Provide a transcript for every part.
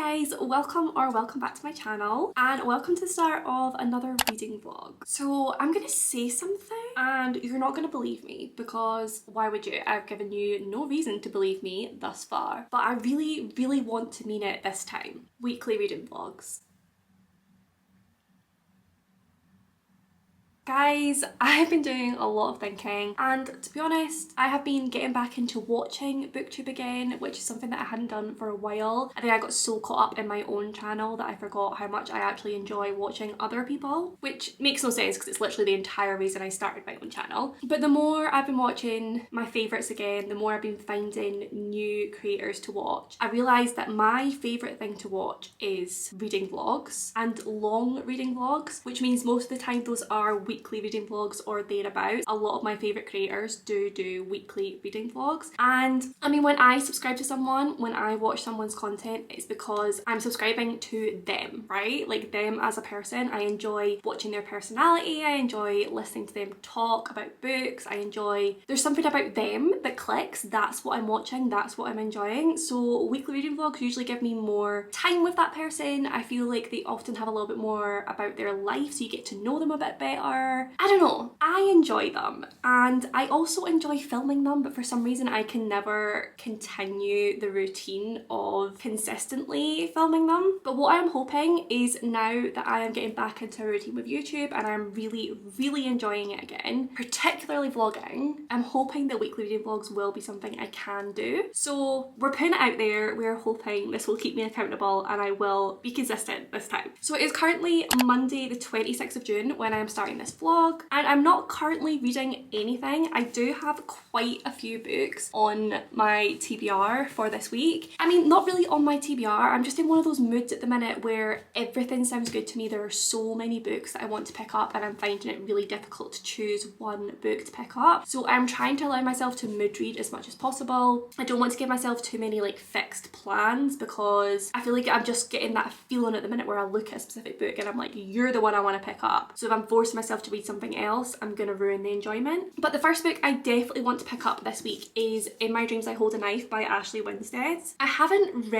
guys, welcome back to my channel and welcome to the start of another reading vlog. So I'm gonna say something and you're not gonna believe me because why would you? I've given you no reason to believe me thus far, but I really want to mean it this time. Weekly reading vlogs. Guys, I've been doing a lot of thinking and to be honest, I have been getting back into watching BookTube again, which is something that I hadn't done for a while. I think I got so caught up in my own channel that I forgot how much I actually enjoy watching other people, which makes no sense because it's literally the entire reason I started my own channel. But the more I've been watching my favourites again, the more I've been finding new creators to watch. I realised that my favourite thing to watch is reading vlogs and long reading vlogs, which means most of the time those are weekly reading vlogs or thereabouts. A lot of my favourite creators do weekly reading vlogs, and I mean, when I subscribe to someone, when I watch someone's content, it's because I'm subscribing to them, right? Like them as a person. I enjoy watching their personality, I enjoy listening to them talk about books, there's something about them that clicks. That's what I'm watching, that's what I'm enjoying. So weekly reading vlogs usually give me more time with that person. I feel like they often have a little bit more about their life, so you get to know them a bit better. I don't know, I enjoy them and I also enjoy filming them, but for some reason I can never continue the routine of consistently filming them. But what I'm hoping is now that I am getting back into a routine with YouTube and I'm really enjoying it again, particularly vlogging, I'm hoping that weekly reading vlogs will be something I can do. So we're putting it out there, we're hoping this will keep me accountable and I will be consistent this time. So it is currently Monday the 26th of June when I am starting this vlog and I'm not currently reading anything. I do have quite a few books on my TBR for this week. I mean, not really on my TBR, I'm just in one of those moods at the minute where everything sounds good to me. There are so many books that I want to pick up and I'm finding it really difficult to choose one book to pick up. So I'm trying to allow myself to mood read as much as possible. I don't want to give myself too many like fixed plans because I feel like I'm just getting that feeling at the minute where I look at a specific book and I'm like, you're the one I want to pick up. So if I'm forcing myself to read something else, I'm gonna ruin the enjoyment. But the first book I definitely want to pick up this week is In My Dreams I Hold a Knife by Ashley Winstead. I haven't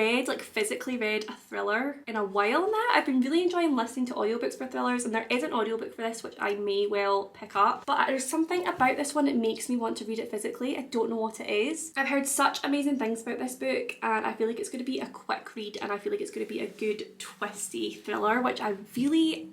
physically read a thriller in a while now. I've been really enjoying listening to audiobooks for thrillers and there is an audiobook for this which I may well pick up, but there's something about this one that makes me want to read it physically. I don't know what it is. I've heard such amazing things about this book and I feel like it's going to be a quick read and I feel like it's going to be a good twisty thriller, which I'm really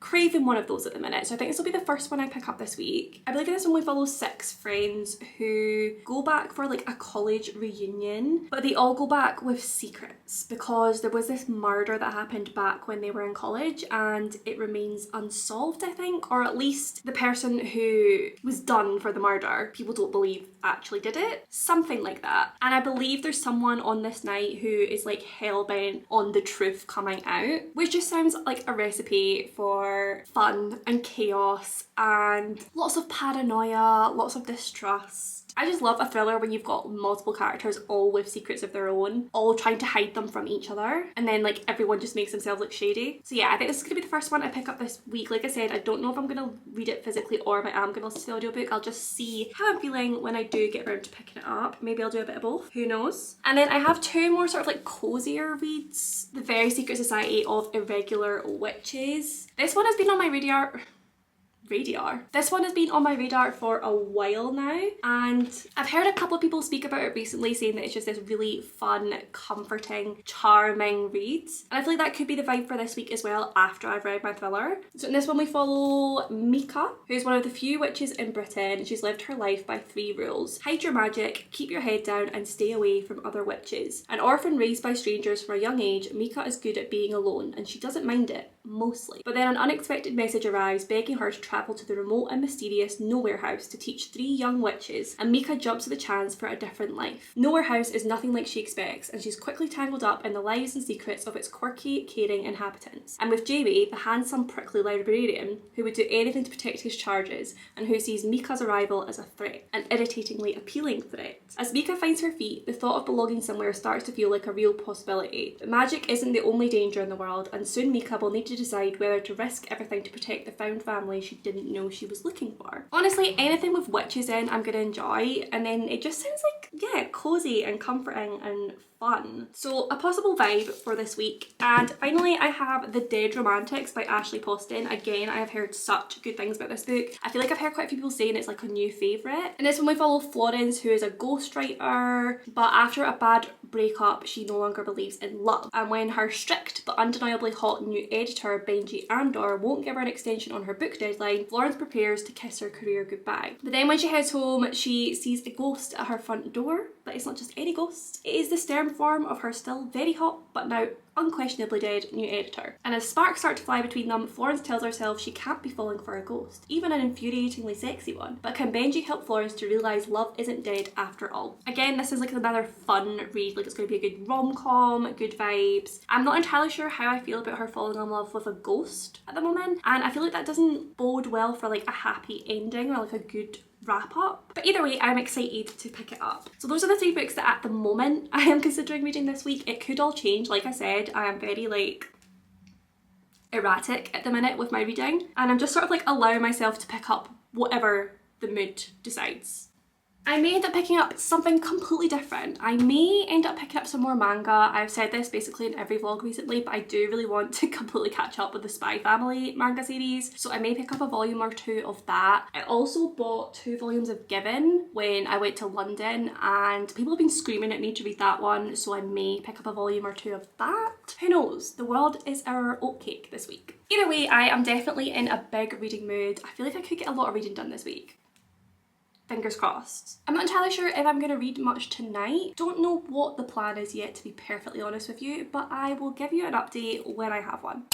craving one of those at the minute. So I think this will be the first one I pick up this week. I believe this only follows 6 friends who go back for like a college reunion, but they all go back with secrets because there was this murder that happened back when they were in college and it remains unsolved, I think, or at least the person who was done for the murder, people don't believe actually did it, something like that. And I believe there's someone on this night who is like hell-bent on the truth coming out, which just sounds like a recipe for fun and chaos and lots of paranoia, lots of distrust. I just love a thriller when you've got multiple characters all with secrets of their own, all trying to hide them from each other, and then like everyone just makes themselves look shady. So yeah, I think this is gonna be the first one I pick up this week. Like I said, I don't know if I'm gonna read it physically or if I am gonna listen to the audiobook. I'll just see how I'm feeling when I do get around to picking it up. Maybe I'll do a bit of both, who knows. And then I have 2 more sort of like cozier reads. The Very Secret Society of Irregular Witches. This one has been on my radar. This one has been on my radar for a while now and I've heard a couple of people speak about it recently saying that it's just this really fun, comforting, charming read, and I feel like that could be the vibe for this week as well after I've read my thriller. So in this one we follow Mika, who's one of the few witches in Britain. She's lived her life by 3 rules. Hide your magic, keep your head down and stay away from other witches. An orphan raised by strangers from a young age, Mika is good at being alone and she doesn't mind it, mostly. But then an unexpected message arrives begging her to travel to the remote and mysterious Nowhere House to teach 3 young witches, and Mika jumps at the chance for a different life. Nowhere House is nothing like she expects and she's quickly tangled up in the lives and secrets of its quirky, caring inhabitants. And with Jamie, the handsome, prickly librarian who would do anything to protect his charges and who sees Mika's arrival as a threat, an irritatingly appealing threat. As Mika finds her feet, the thought of belonging somewhere starts to feel like a real possibility. But magic isn't the only danger in the world and soon Mika will need to decide whether to risk everything to protect the found family she didn't know she was looking for. Honestly, anything with witches in I'm gonna enjoy, and then it just sounds like, yeah, cozy and comforting and fun. So a possible vibe for this week. And finally I have The Dead Romantics by Ashley Poston. Again, I have heard such good things about this book. I feel like I've heard quite a few people saying it's like a new favourite. And this one we follow Florence, who is a ghostwriter, but after a bad breakup she no longer believes in love. And when her strict but undeniably hot new editor Benji Andor won't give her an extension on her book deadline, Florence prepares to kiss her career goodbye. But then when she heads home she sees a ghost at her front door. But it's not just any ghost, it is the stern form of her still very hot but now unquestionably dead new editor. And as sparks start to fly between them, Florence tells herself she can't be falling for a ghost, even an infuriatingly sexy one. But can Benji help Florence to realise love isn't dead after all? Again, this is like another fun read, like it's going to be a good rom-com, good vibes. I'm not entirely sure how I feel about her falling in love with a ghost at the moment, and I feel like that doesn't bode well for like a happy ending or like a good wrap up. But either way, I'm excited to pick it up. So those are the 3 books that at the moment I am considering reading this week. It could all change. Like I said, I am very like erratic at the minute with my reading, and I'm just sort of like allowing myself to pick up whatever the mood decides. I may end up picking up something completely different. I may end up picking up some more manga. I've said this basically in every vlog recently, but I do really want to completely catch up with the Spy Family manga series, so I may pick up a volume or 2 of that. I also bought 2 volumes of Given when I went to London, and people have been screaming at me to read that one, so I may pick up a volume or 2 of that. Who knows? The world is our oatcake this week. Either way, I am definitely in a big reading mood. I feel like I could get a lot of reading done this week. Fingers crossed. I'm not entirely sure if I'm going to read much tonight. Don't know what the plan is yet, to be perfectly honest with you, but I will give you an update when I have one.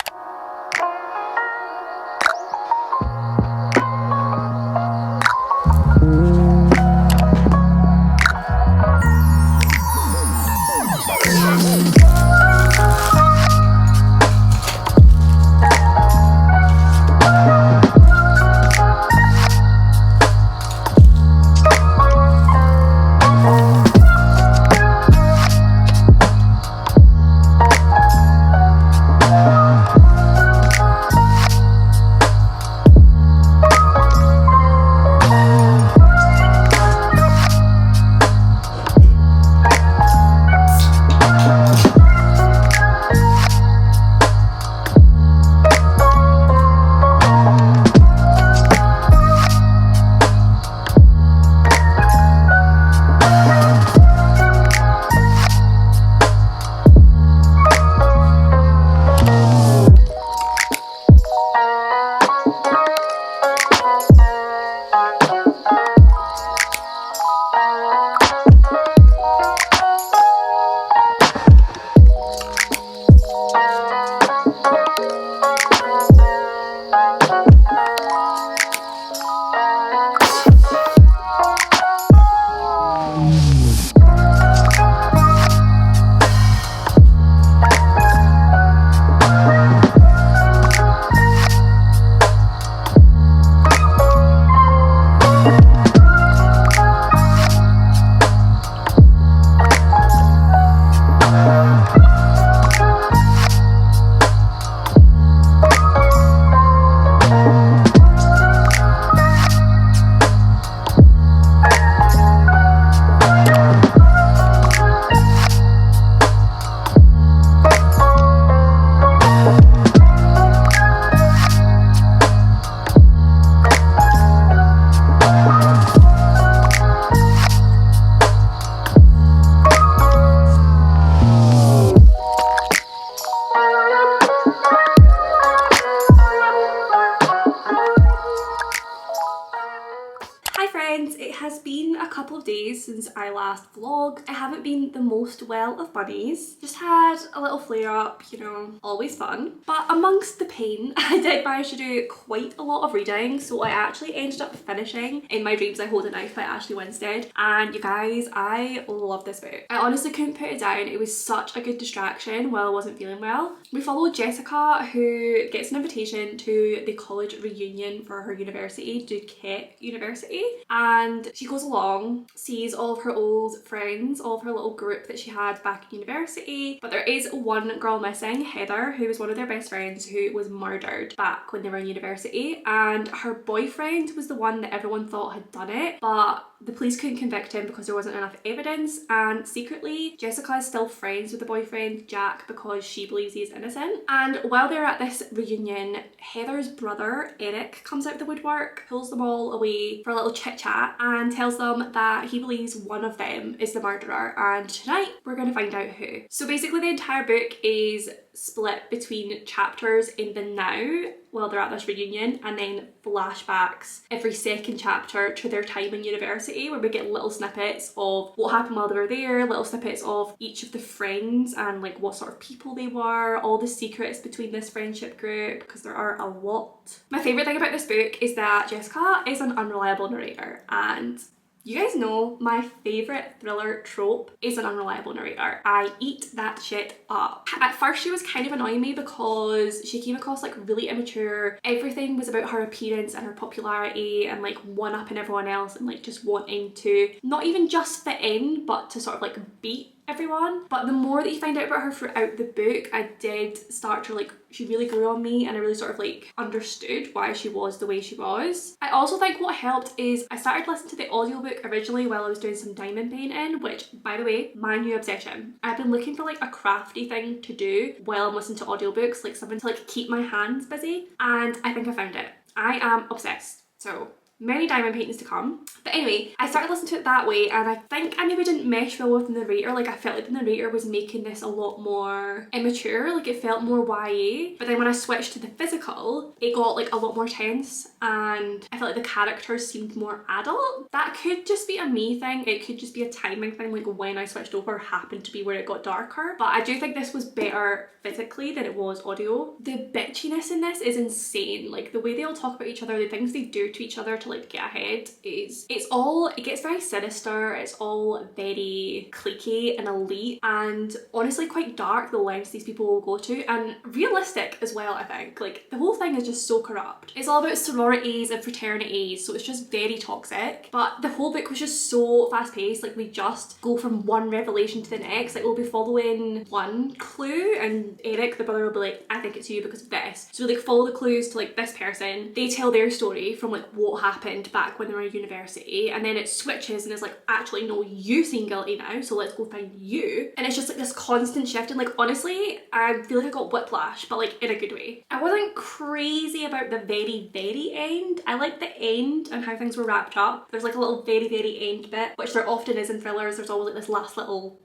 Since I last vlogged. I haven't been the most well of bunnies. Just had a little flare up, you know, always fun. But amongst the pain, I did manage to do quite a lot of reading. So I actually ended up finishing In My Dreams I Hold a Knife by Ashley Winstead. And you guys, I love this book. I honestly couldn't put it down. It was such a good distraction while I wasn't feeling well. We followed Jessica, who gets an invitation to the college reunion for her university, Duquette University. And she goes along, sees all of her old friends, all of her little group that she had back in university. But there is one girl missing, Heather, who was one of their best friends who was murdered back when they were in university. And her boyfriend was the one that everyone thought had done it, but the police couldn't convict him because there wasn't enough evidence, and secretly Jessica is still friends with the boyfriend Jack because she believes he's innocent. And while they're at this reunion, Heather's brother Eric comes out of the woodwork, pulls them all away for a little chit chat and tells them that he believes one of them is the murderer, and tonight we're going to find out who. So basically the entire book is split between chapters in the now while they're at this reunion, and then flashbacks every second chapter to their time in university, where we get little snippets of what happened while they were there, little snippets of each of the friends and like what sort of people they were, all the secrets between this friendship group, because there are a lot. My favourite thing about this book is that Jessica is an unreliable narrator, and you guys know my favourite thriller trope is an unreliable narrator. I eat that shit up. At first she was kind of annoying me because she came across like really immature. Everything was about her appearance and her popularity and like one-upping everyone else and like just wanting to not even just fit in but to sort of like beat everyone. But the more that you find out about her throughout the book, I did start to like, she really grew on me and I really sort of like understood why she was the way she was. I also think what helped is I started listening to the audiobook originally while I was doing some diamond painting, which by the way, my new obsession. I've been looking for like a crafty thing to do while I'm listening to audiobooks, like something to like keep my hands busy, and I think I found it. I am obsessed. So many diamond paintings to come. But anyway, I started listening to it that way, and I think I maybe didn't mesh well with the narrator. Like I felt like the narrator was making this a lot more immature, like it felt more YA. But then when I switched to the physical, it got like a lot more tense and I felt like the characters seemed more adult. That could just be a me thing, it could just be a timing thing, like when I switched over happened to be where it got darker. But I do think this was better physically than it was audio. The bitchiness in this is insane. Like the way they all talk about each other, the things they do to each other to like get ahead is, it gets very sinister, it's all very cliquey and elite, and honestly quite dark, the lengths these people will go to, and realistic as well. I think like the whole thing is just so corrupt. It's all about sororities and fraternities, so it's just very toxic. But the whole book was just so fast paced, like we just go from one revelation to the next. Like we'll be following one clue and Eric the brother will be like, I think it's you because of this, so we like follow the clues to like this person, they tell their story from like what happened back when they were in university, and then it switches and it's like, actually no, you seem guilty now, so let's go find you. And it's just like this constant shift, and like honestly I feel like I got whiplash, but like in a good way. I wasn't crazy about the very end. I like the end and how things were wrapped up. There's like a little very end bit, which there often is in thrillers. There's always like this last little,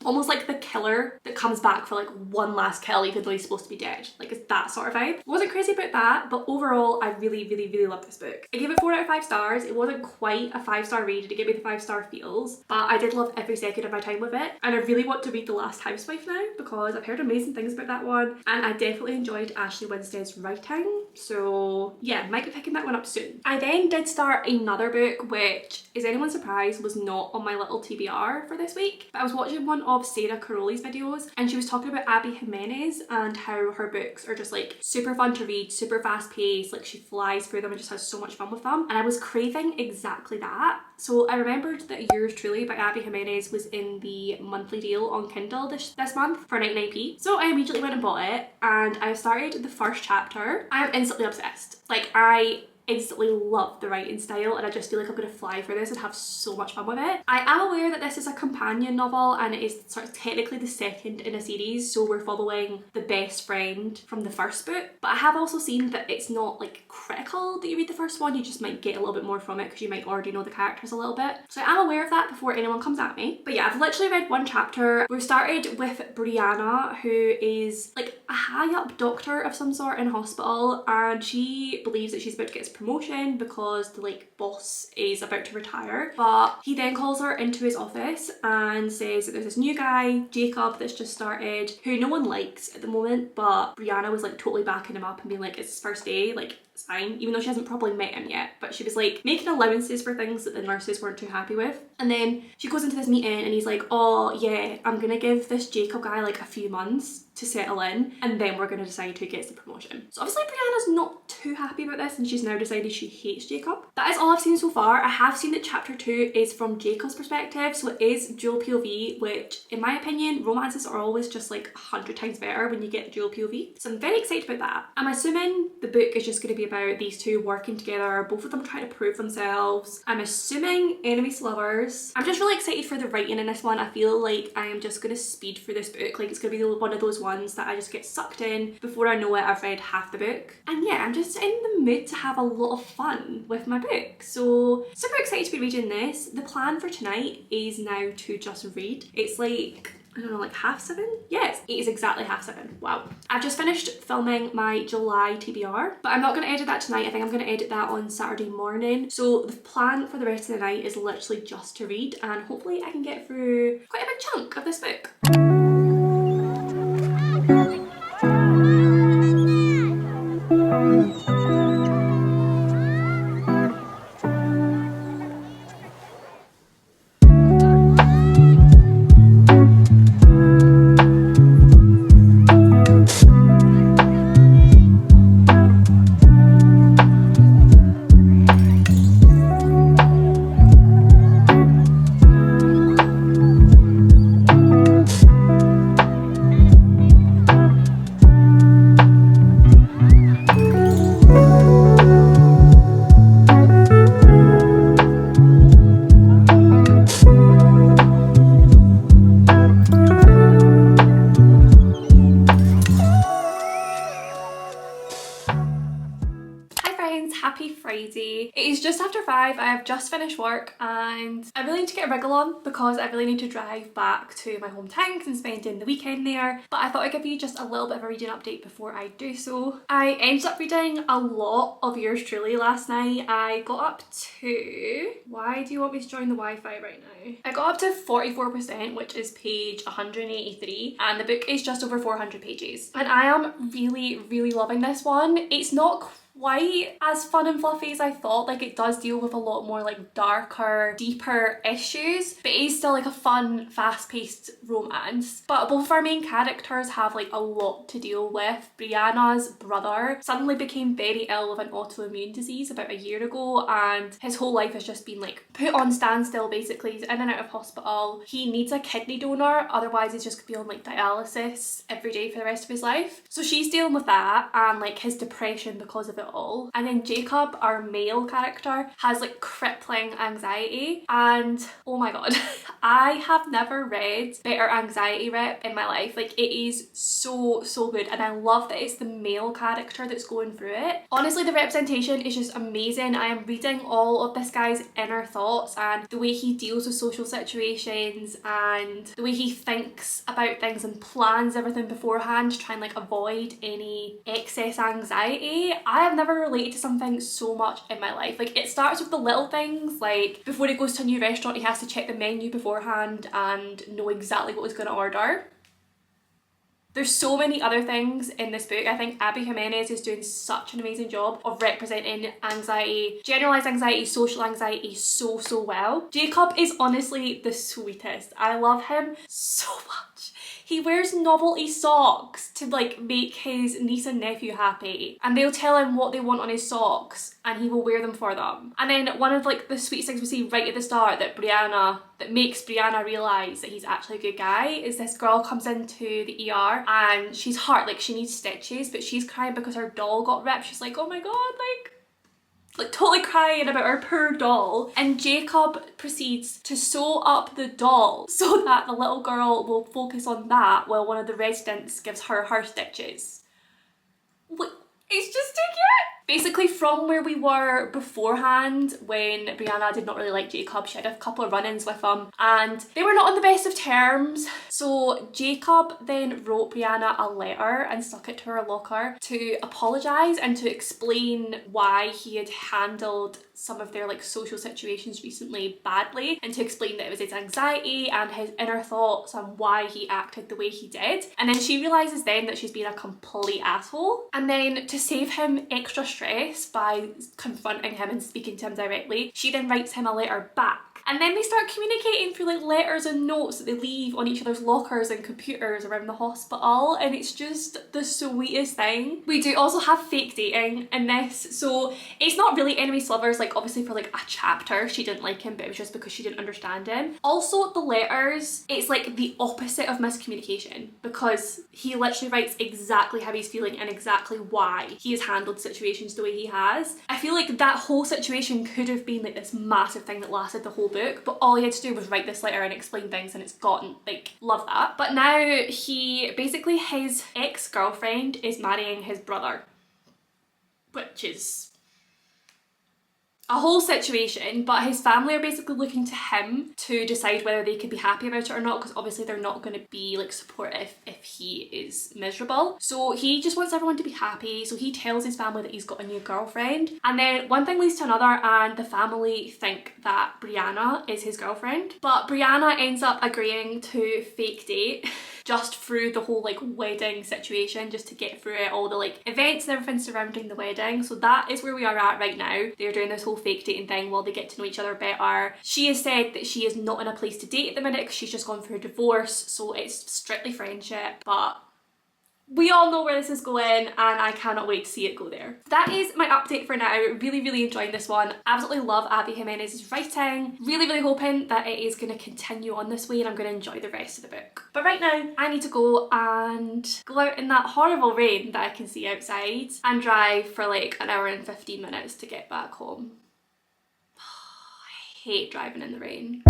almost like the killer that comes back for like one last kill even though he's supposed to be dead. Like it's that sort of vibe. Wasn't crazy about that, but overall I really loved this book. I gave it 4 out of 5 stars. It wasn't quite a 5-star read, it didn't give me the 5-star feels, but I did love every second of my time with it, and I really want to read The Last Housewife now because I've heard amazing things about that one, and I definitely enjoyed Ashley Winstead's writing, so yeah, might be picking that one up soon. I then did start another book which, is anyone surprised, was not on my little TBR for this week, but I was watching one of Sarah Caroli's videos and she was talking about Abby Jimenez and how her books are just like super fun to read, super fast paced, like she flies through them and just has so much fun with them, and I was craving exactly that. So I remembered that Yours Truly by Abby Jimenez was in the monthly deal on Kindle this month for 99p, so I immediately went and bought it, and I started the first chapter. I am instantly obsessed. Like I instantly love the writing style, and I just feel like I'm gonna fly through this and have so much fun with it. I am aware that this is a companion novel and it is sort of technically the second in a series, so we're following the best friend from the first book, but I have also seen that it's not like critical that you read the first one, you just might get a little bit more from it because you might already know the characters a little bit. So I am aware of that before anyone comes at me. But yeah, I've literally read one chapter. We've started with Brianna, who is like a high up doctor of some sort in a hospital, and she believes that she's about to get promotion because the like boss is about to retire, but he then calls her into his office and says that there's this new guy, Jacob, that's just started, who no one likes at the moment, but Brianna was like totally backing him up and being like, it's his first day, like it's fine, even though she hasn't properly met him yet, but she was like making allowances for things that the nurses weren't too happy with. And then she goes into this meeting and he's like, oh yeah, I'm gonna give this Jacob guy like a few months to settle in, and then we're going to decide who gets the promotion. So obviously Brianna's not too happy about this and she's now decided she hates Jacob. That is all I've seen so far. I have seen that chapter 2 is from Jacob's perspective, so it is dual POV, which in my opinion, romances are always just like 100 times better when you get the dual POV. So I'm very excited about that. I'm assuming the book is just going to be about these two working together, both of them trying to prove themselves. I'm assuming enemies to lovers. I'm just really excited for the writing in this one. I feel like I am just going to speed through this book. Like it's going to be one of those ones that I just get sucked in. Before I know it, I've read half the book. And yeah, I'm just in the mood to have a lot of fun with my book. So super excited to be reading this. The plan for tonight is now to just read. It's like, I don't know, like 7:30? Yes, it is exactly 7:30. Wow. I've just finished filming my July TBR, but I'm not going to edit that tonight. I think I'm going to edit that on Saturday morning. So the plan for the rest of the night is literally just to read, and hopefully I can get through quite a big chunk of this book. Happy Friday. It is just after 5. I have just finished work and I really need to get a wriggle on because I really need to drive back to my hometown and spending the weekend there. But I thought I'd give you just a little bit of a reading update before I do so. I ended up reading a lot of yours truly last night. I got up to... Why do you want me to join the Wi-Fi right now? I got up to 44%, which is page 183, and the book is just over 400 pages. And I am really loving this one. It's not quite as fun and fluffy as I thought. Like it does deal with a lot more like darker, deeper issues, but it is still like a fun, fast-paced romance. But both of our main characters have like a lot to deal with. Brianna's brother suddenly became very ill with an autoimmune disease about a year ago, and his whole life has just been like put on standstill basically. He's in and out of hospital. He needs a kidney donor, otherwise he's just gonna be on like dialysis every day for the rest of his life. So she's dealing with that and like his depression because of it all. And then Jacob, our male character, has like crippling anxiety, and oh my god, I have never read better anxiety rep in my life. Like it is so good, and I love that it's the male character that's going through it. Honestly, the representation is just amazing. I am reading all of this guy's inner thoughts and the way he deals with social situations and the way he thinks about things and plans everything beforehand to try and like avoid any excess anxiety. I have never related to something so much in my life. Like it starts with the little things, like before he goes to a new restaurant he has to check the menu beforehand and know exactly what he's going to order. There's so many other things in this book. I think Abby Jimenez is doing such an amazing job of representing anxiety, generalised anxiety, social anxiety so well. Jacob is honestly the sweetest. I love him so much. He wears novelty socks to like make his niece and nephew happy, and they'll tell him what they want on his socks and he will wear them for them. And then one of like the sweetest things we see right at the start that makes Brianna realise that he's actually a good guy is this girl comes into the ER and she's hurt, like she needs stitches, but she's crying because her doll got ripped. She's like, oh my god, like totally crying about her poor doll, and Jacob proceeds to sew up the doll so that the little girl will focus on that while one of the residents gives her stitches. It's just too cute! Basically from where we were beforehand when Brianna did not really like Jacob, she had a couple of run-ins with him and they were not on the best of terms. So Jacob then wrote Brianna a letter and stuck it to her locker to apologise and to explain why he had handled some of their like social situations recently badly, and to explain that it was his anxiety and his inner thoughts and why he acted the way he did. And then she realises then that she's been a complete asshole, and then to save him extra stress by confronting him and speaking to him directly, she then writes him a letter back And then they start communicating through like letters and notes that they leave on each other's lockers and computers around the hospital, and it's just the sweetest thing. We do also have fake dating in this, so it's not really enemies to lovers. Like obviously for like a chapter she didn't like him, but it was just because she didn't understand him. Also the letters, it's like the opposite of miscommunication, because he literally writes exactly how he's feeling and exactly why he has handled situations the way he has. I feel like that whole situation could have been like this massive thing that lasted the whole book, but all he had to do was write this letter and explain things, and it's gotten, like, love that. But now basically his ex-girlfriend is marrying his brother, which is a whole situation, but his family are basically looking to him to decide whether they could be happy about it or not, because obviously they're not going to be like supportive if he is miserable. So he just wants everyone to be happy, so he tells his family that he's got a new girlfriend, and then one thing leads to another and the family think that Brianna is his girlfriend, but Brianna ends up agreeing to fake date just through the whole like wedding situation, just to get through it, all the like events and everything surrounding the wedding. So that is where we are at right now. They're doing this whole fake dating thing while they get to know each other better. She has said that she is not in a place to date at the minute because she's just gone through a divorce, so it's strictly friendship, but we all know where this is going and I cannot wait to see it go there. That is my update for now. Really enjoying this one. Absolutely love Abby Jimenez's writing. Really hoping that it is going to continue on this way and I'm going to enjoy the rest of the book. But right now I need to go and go out in that horrible rain that I can see outside and drive for like an hour and 15 minutes to get back home. I hate driving in the rain.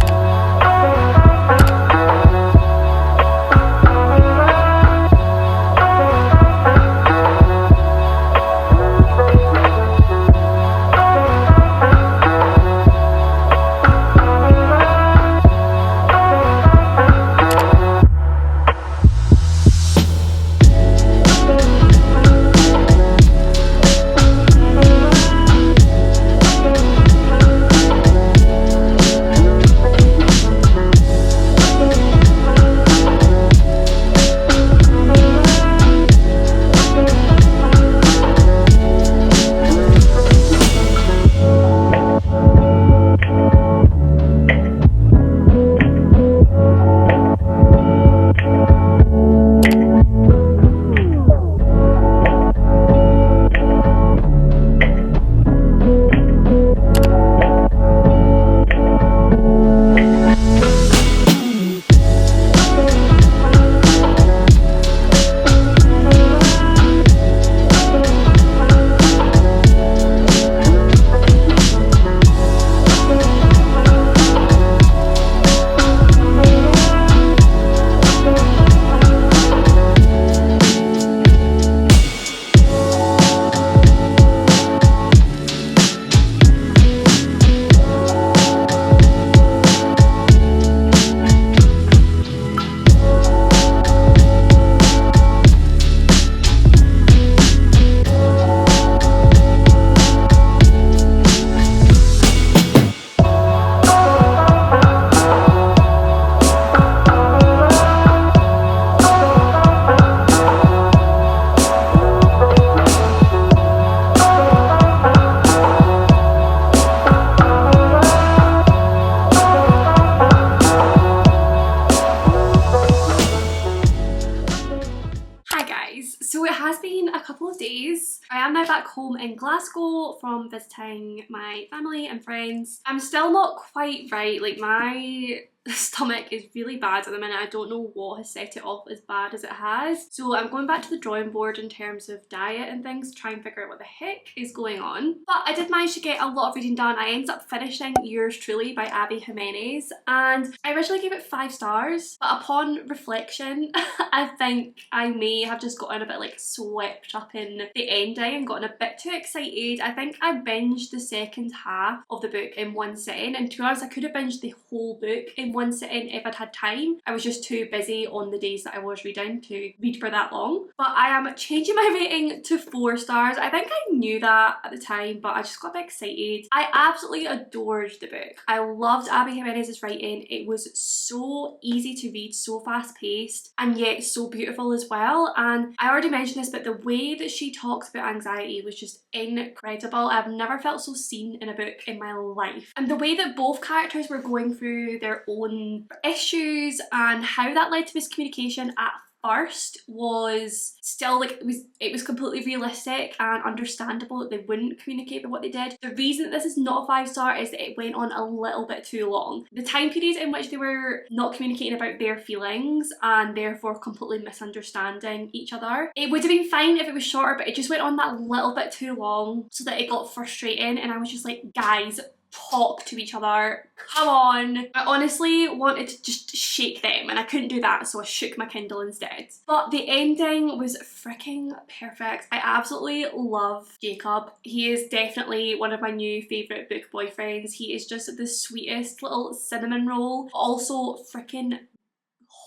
I am now back home in Glasgow from visiting my family and friends. I'm still not quite right, like my stomach is really bad at the minute. I don't know what has set it off as bad as it has. So I'm going back to the drawing board in terms of diet and things to try and figure out what the heck is going on. But I did manage to get a lot of reading done. I ended up finishing Yours Truly by Abby Jimenez and I originally gave it 5 stars, but upon reflection I think I may have just gotten a bit like swept up in the ending and gotten a bit too excited. I think I binged the second half of the book in one sitting, and to be honest I could have binged the whole book in one sitting if I'd had time. I was just too busy on the days that I was reading to read for that long. But I am changing my rating to 4 stars. I think I knew that at the time, but I just got a bit excited. I absolutely adored the book. I loved Abby Jimenez's writing. It was so easy to read, so fast paced, and yet so beautiful as well. And I already mentioned this, but the way that she talks about anxiety was just incredible. I've never felt so seen in a book in my life. And the way that both characters were going through their own issues and how that led to miscommunication at first was still like, it was completely realistic and understandable that they wouldn't communicate about what they did. The reason that this is not a 5-star is that it went on a little bit too long. The time periods in which they were not communicating about their feelings and therefore completely misunderstanding each other, it would have been fine if it was shorter, but it just went on that little bit too long so that it got frustrating, and I was just like, guys, talk to each other, come on. I honestly wanted to just shake them, and I couldn't do that, so I shook my Kindle instead. But the ending was freaking perfect. I absolutely love Jacob. He is definitely one of my new favourite book boyfriends. He is just the sweetest little cinnamon roll, also freaking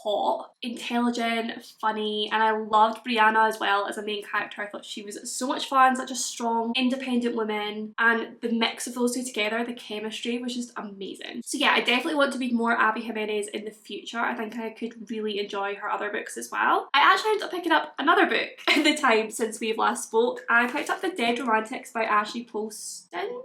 hot, intelligent, funny, and I loved Brianna as well as a main character. I thought she was so much fun, such a strong, independent woman, and the mix of those two together, the chemistry was just amazing. So yeah, I definitely want to read more Abby Jimenez in the future. I think I could really enjoy her other books as well. I actually ended up picking up another book in the time since we've last spoke. I picked up The Dead Romantics by Ashley Poston,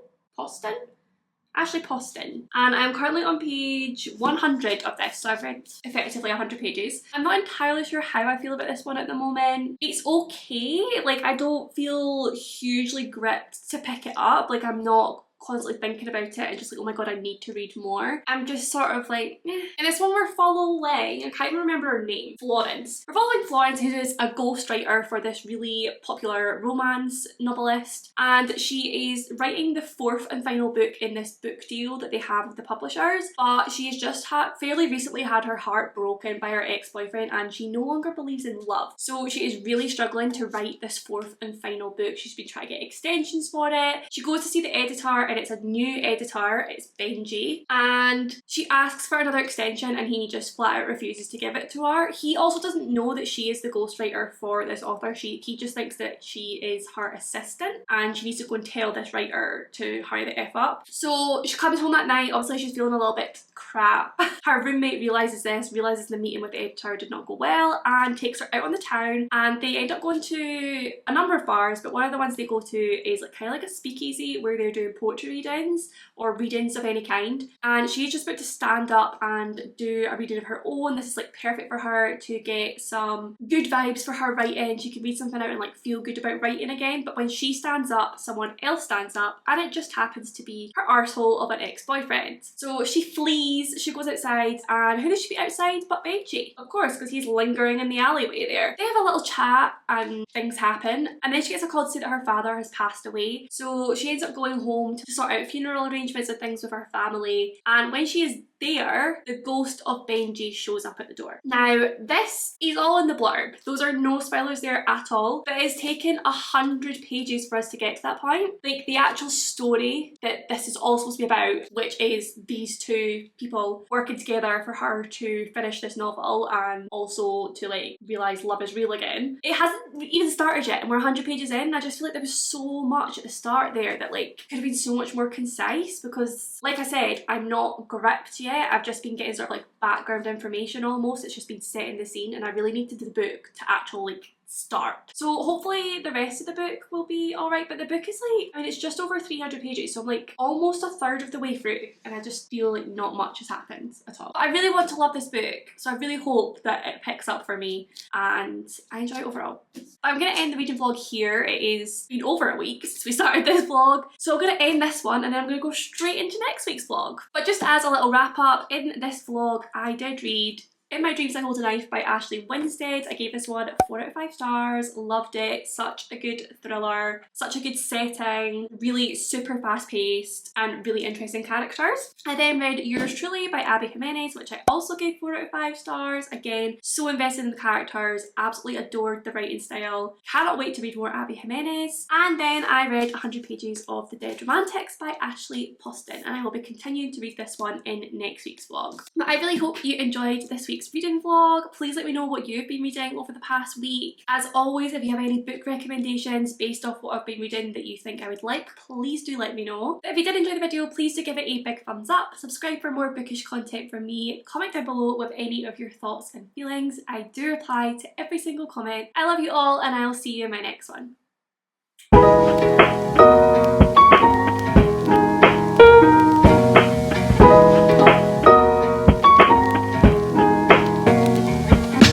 and I'm currently on page 100 of this, so I've read effectively 100 pages. I'm not entirely sure how I feel about this one at the moment. It's okay, like I don't feel hugely gripped to pick it up, like I'm not constantly thinking about it and just like, oh my god, I need to read more. I'm just sort of like, eh. And this one we're following, I can't even remember her name, Florence. We're following Florence, who is a ghostwriter for this really popular romance novelist, and she is writing the 4th and final book in this book deal that they have with the publishers, but she has just fairly recently had her heart broken by her ex-boyfriend, and she no longer believes in love. So she is really struggling to write this 4th and final book. She's been trying to get extensions for it. She goes to see the editor, and it's a new editor, it's Benji, and she asks for another extension and he just flat out refuses to give it to her. He also doesn't know that she is the ghostwriter for this author. He just thinks that she is her assistant and she needs to go and tell this writer to hurry the F up. So she comes home that night, obviously she's feeling a little bit crap. Her roommate realises the meeting with the editor did not go well and takes her out on the town, and they end up going to a number of bars, but one of the ones they go to is like kind of like a speakeasy where they're doing poetry readings or readings of any kind, and she's just about to stand up and do a reading of her own. This is like perfect for her to get some good vibes for her writing. She can read something out and like feel good about writing again, but when she stands up, someone else stands up, and it just happens to be her arsehole of an ex-boyfriend. So she flees, she goes outside, and who does she meet outside but Benji? Of course, because he's lingering in the alleyway there. They have a little chat and things happen, and then she gets a call to say that her father has passed away, so she ends up going home to sort out funeral arrangements and things with her family, and when she is there, the ghost of Benji shows up at the door. Now, this is all in the blurb. Those are no spoilers there at all, but it's taken 100 pages for us to get to that point. Like, the actual story that this is all supposed to be about, which is these two people working together for her to finish this novel and also to like realise love is real again. It hasn't even started yet and we're 100 pages in. I just feel like there was so much at the start there that like could have been so much more concise, because like I said, I'm not gripped yet. I've just been getting sort of like background information almost. It's just been setting the scene, and I really needed the book to actually like start. So hopefully the rest of the book will be alright, but the book is like, I mean, it's just over 300 pages, so I'm like almost a third of the way through, and I just feel like not much has happened at all. But I really want to love this book, so I really hope that it picks up for me and I enjoy it overall. I'm going to end the reading vlog here. It is been over a week since we started this vlog, so I'm going to end this one and then I'm going to go straight into next week's vlog. But just as a little wrap up, in this vlog I did read In My Dreams I Hold a Knife by Ashley Winstead. I gave this one 4 out of 5 stars, loved it, such a good thriller, such a good setting, really super fast paced and really interesting characters. I then read Yours Truly by Abby Jimenez, which I also gave 4 out of 5 stars. Again, so invested in the characters, absolutely adored the writing style, cannot wait to read more Abby Jimenez. And then I read 100 pages of The Dead Romantics by Ashley Poston, and I will be continuing to read this one in next week's vlog. But I really hope you enjoyed this week's reading vlog. Please let me know what you've been reading over the past week. As always, if you have any book recommendations based off what I've been reading that you think I would like, please do let me know. But if you did enjoy the video, please do give it a big thumbs up, subscribe for more bookish content from me, comment down below with any of your thoughts and feelings. I do reply to every single comment. I love you all, and I'll see you in my next one.